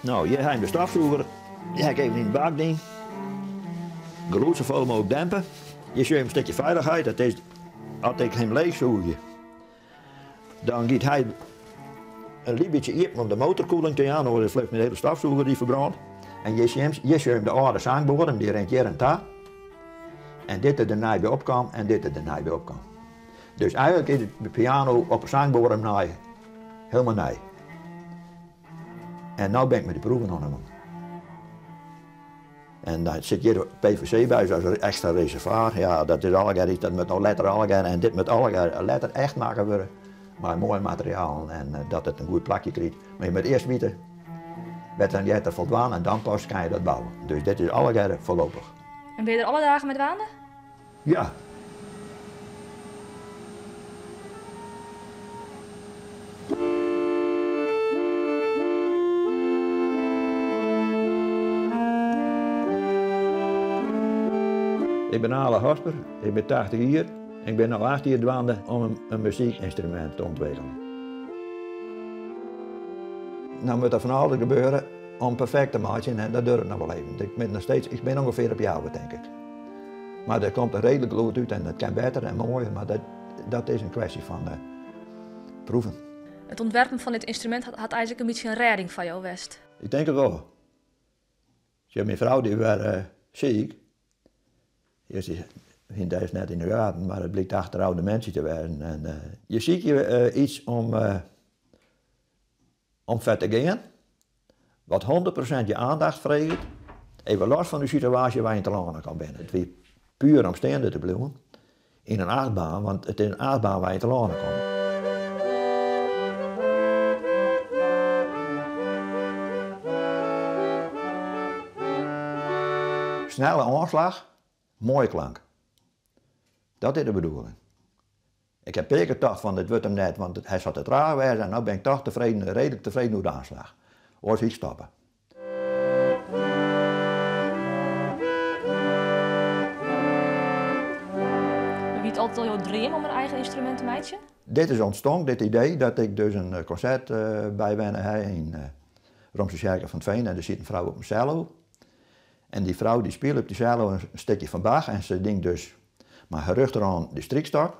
Nou, hier heb je de stofzuiger. Die heb ik even in de bak ding. Geluid zoveel mogelijk dempen. Je ziet een stukje veiligheid. Dat is als ik hem leeg zoeg. Dan gaat hij een liebetje iepen om de motorkoeling te gaan. Dan vlucht met de hele stofzuiger die verbrandt. En je ziet hem de oude zangbodem, die rent hier en daar. En dit er daarna weer opkwam en dit er daarna weer opkwam. Dus eigenlijk is de piano op een zangbodem naai helemaal nee. En nu ben ik met de proeven aan hem. En dan zit hier de PVC bij, zoals een extra reservoir. Ja, dat is allegaar iets, dat moet nog letter allegaar en dit moet allegaar letter echt maken worden. Maar mooi materiaal en dat het een goed plakje krijgt. Maar je moet eerst weten, wat dan jij er voldaan en dan pas kan je dat bouwen. Dus dit is allegaar voorlopig. En ben je er alle dagen met waanden? Ja. Ik ben Ale Hosper, ik ben 80 jaar. Ik ben al 8 jaar dwaande om een muziekinstrument te ontwikkelen. Nou moet er van alles gebeuren om perfect te maken en dat duurt nog wel even. Ik ben ongeveer op jou, denk ik. Maar er komt een redelijk goed uit en dat kan beter en mooier, maar dat is een kwestie van proeven. Het ontwerpen van dit instrument had eigenlijk een beetje een redding van jou, West. Ik denk het wel. Mijn vrouw die was ziek. Eerst ging deze net in de gaten, maar het bleek achter oude mensen te zijn. En, je ziet je iets om vet te gaan, wat 100% je aandacht vraagt, even los van de situatie waar je te lang kan binnen. Het is puur om staande te blijven in een achtbaan, want het is een achtbaan waar je te lang komt. Snelle aanslag, mooie klank. Dat is de bedoeling. Ik heb zeker gedacht van dit wordt hem net, want hij zat te traag geweest en nu ben ik toch tevreden, redelijk tevreden hoe de aanslag. Oors iets stoppen. Wie het altijd al jouw droom om een eigen instrument te maken? Dit is ontstaan, dit idee, dat ik dus een concert bijwonen heb in Romse Kerken van het Veen en er zit een vrouw op een cello. En die vrouw die speelt op die cello een stukje van Bach en ze denkt dus, maar haar rechterhand de strikstok,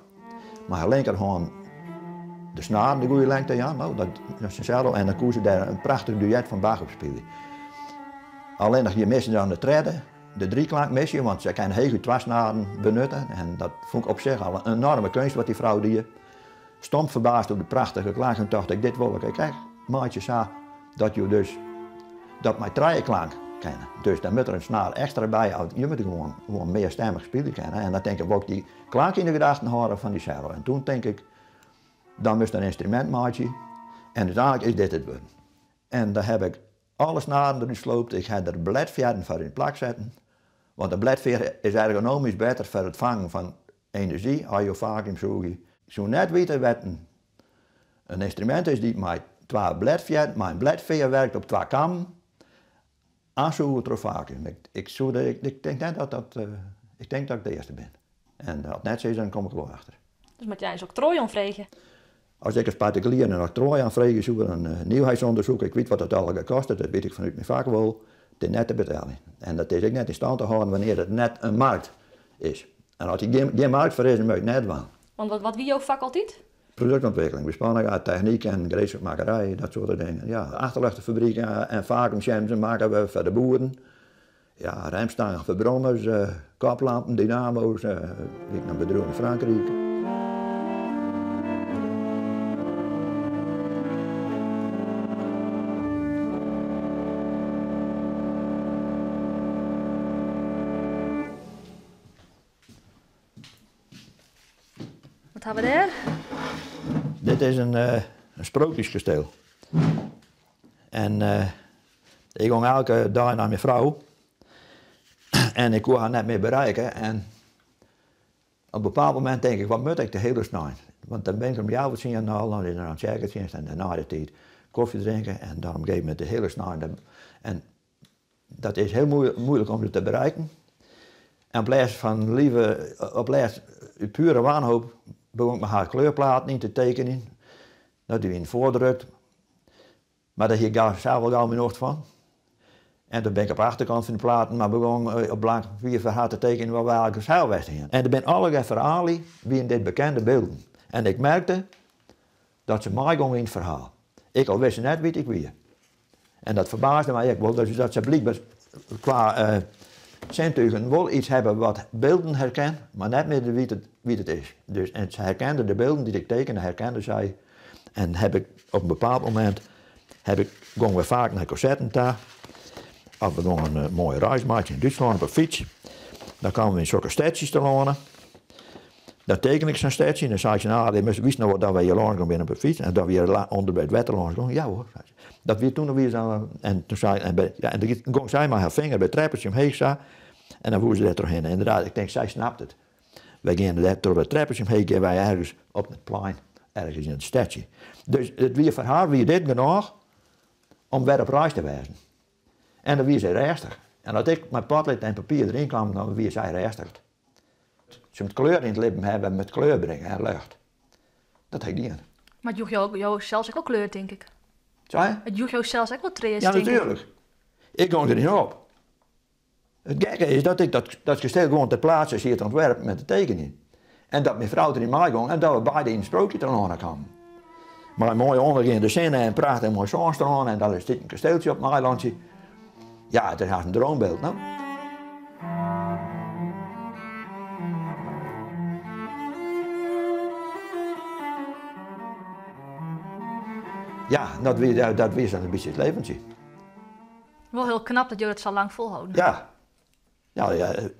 maar haar linkerhand de snaar, de goede lengte, ja, nou, dat is een cello en dan kon ze daar een prachtig duet van Bach op spelen. Alleen nog je missen dan de treden, de drieklank mis je, want ze kan heel goed twee snaren benutten en dat vond ik op zich al een enorme kunst wat die vrouw die stom verbaasd op de prachtige klank en dacht ik, dit wil ik kijk, maatje zo, dat je dus, dat mijn drieënklank kennen. Dus dan moet er een snaar extra bij, je moet gewoon meer stemmig spelen kennen. En dan denk ik ook die klank in de gedachten houden van die cello. En toen denk ik, dan moest een instrument maken en uiteindelijk is dit het worden. En dan heb ik alle snaren erin gesloopt, ik heb er bladveren voor in de plak zetten. Want de bladveer is ergonomisch beter voor het vangen van energie, als je vacuüm zoekt. Ik zou net weten wat een instrument is die met twee bladveren, maar een bladveer werkt op twee kammen. Aanzoeken door vacuüm. Ik denk net ik denk dat ik de eerste ben. En als het net zo is, dan kom ik er wel achter. Dus moet jij eens octrooi aanvregen? Als ik als particulier een octrooi aanvraag, zoek een nieuwheidsonderzoek, ik weet wat het allemaal kost, dat weet ik vanuit mijn vak wel, het is net te betalen. En dat is ook net in stand te houden wanneer het net een markt is. En als je geen markt voor is, dan moet je het net wel. Want wat wie jouw vak altijd? Productontwikkeling, bespanning, techniek en gereedschapmakerij, dat soort dingen. Ja, achterluchtenfabrieken en vacuümchems maken we voor de boeren. Ja, remstangen voor bronners, koplampen, dynamo's, ik naar bedrijf in Frankrijk. Wat hebben we daar? Dit is een sprookjeskasteel. En ik ging elke dag naar mijn vrouw. En ik kon haar net meer bereiken. En op een bepaald moment denk ik, wat moet ik de hele nacht? Want dan ben ik om jou wat zien en dan is er aan het checken en daarna de tijd koffie drinken. En dan geef ik me de hele nacht. En dat is heel moeilijk om het te bereiken. En op plaats van pure wanhoop begon ik met haar kleurplaat in te tekenen. Dat die in voordrukt. Maar daar hier zelf wel gauw mijn hoofd van. En toen ben ik op de achterkant van de platen, maar begon op blank papier verhaal te tekenen waar welke zeil was heen. En er zijn allerlei verhalen wie in dit bekende beelden. En ik merkte dat ze mij gingen in het verhaal. Ik al wist net wie ik weer. En dat verbaasde mij ook wel, dus dat ze blijkbaar qua zintuigen wel iets hebben wat beelden herkennen, maar net meer wie het is. Dus, en ze herkenden de beelden die ik tekende, herkenden zij. En heb ik op een bepaald moment, gingen we vaak naar concerten daar. Of we gingen een mooie reismaatje in Duitsland op een fiets. Dan kwamen we in zulke stadjes te lonen. Dan teken ik zo'n stadje en dan zei ze, nou, je wist nou dat we hier langs gaan op een fiets. En dat we hier onder bij het wetter langs gaan. Ja hoor. Dat weer toen weer zo. En toen zei en dan ging zij maar haar vinger bij het trappertje omheen staan. En dan voeren ze daar doorheen. En inderdaad, ik denk, zij snapt het. Wij gingen daar door het trappertje omheen, gingen wij ergens op het plein, ergens in het stadje. Dus het weer voor haar weer dit genoeg om weer op reis te wijzen. En dan weer zij rustig. En als ik met potlood en papier erin kwam, dan weer zij rustig. Ze met kleur in het lippen hebben, met kleur brengen en lucht. Dat heb ik niet. Maar het joeg jou zelfs ook wel kleur, denk ik. Sorry? Het joeg jou zelfs ook wel trees, Ja, denk ik. natuurlijk. Ik ging er niet op. Het gekke is dat ik dat gestel gewoon ter plaatse zie het ontwerp met de tekening. En dat mijn vrouw er in mij ging en dat we beide in het sprookje te lonen kwamen. Maar een mooie ondergaande zinnen en prachtig mooi zon staan en dan is dit een kasteeltje op mijn eilandje. Ja, het is haast een droombeeld, nou. Ja, dat was dan een beetje het leventje. Wel heel knap dat jullie het zo lang volhouden. Ja. Ja, je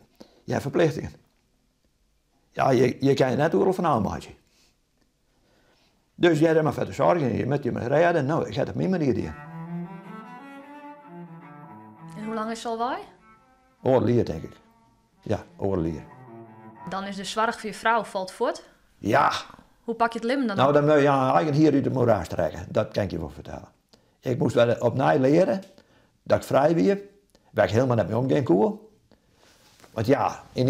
hebt verplichtingen. Ja, je kan je net overal van aanmaken. Dus jij hebt maar verder zorgen, je moet je maar rijden. Nou, ik heb het niet meer gedaan. En hoe lang is het al wij? Oorlier, denk ik. Ja, oorlier. Dan is de zorg voor je vrouw valt voort. Ja. Hoe pak je het limmen dan Nou, op? dan moet je je eigen hier uit het moeras trekken. Dat kan ik je wel vertellen. Ik moest wel opnieuw leren dat ik vrij weer. Waar ik helemaal niet mee omgaan kon. Want ja, je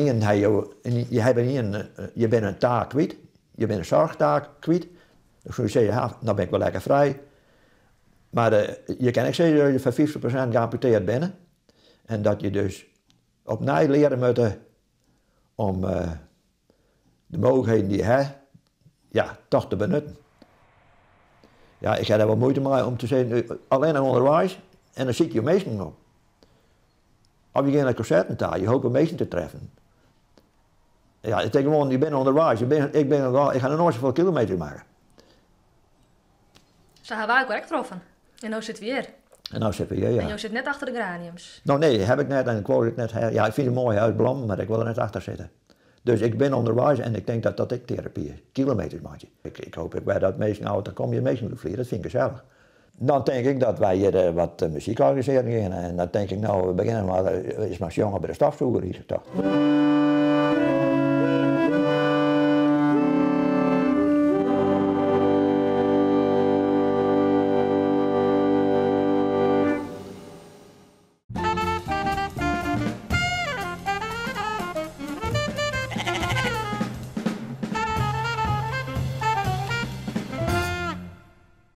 bent een taak kwijt. Je bent een zorgtaak kwijt. Dan kun je zeggen, ja, nou ben ik wel lekker vrij. Maar je kan ook zeggen dat je van 50% geamputeerd bent. En dat je dus opnieuw leren moet om de mogelijkheden die je hebt, ja, toch te benutten. Ja, ik heb er wel moeite mee om te zeggen, alleen een onderwijs en dan zit je meestal op. Of je gaat naar concerten daar, je hoopt een meestal te treffen. Ja, ik denk gewoon, je bent onderwijs, ik ga nog nooit zoveel kilometer maken. Ze hebben wij ook werk getroffen. En nu zit weer. En nou zit je, ja. En je zit net achter de graniums. Nou nee, heb ik net en ik wou het net. Ja, ik vind het mooi uit Blam, maar ik wil er net achter zitten. Dus ik ben onderwijs en ik denk dat ik therapie is. Kilometers maak je. Ik hoop ik bij dat meestal nou, dan kom je meestal vliegen, dat vind ik gezellig. Dan denk ik dat wij hier wat muziek organiseren gaan. En dan denk ik nou, we beginnen maar eens maar jongen bij de stafzoeker hier toch.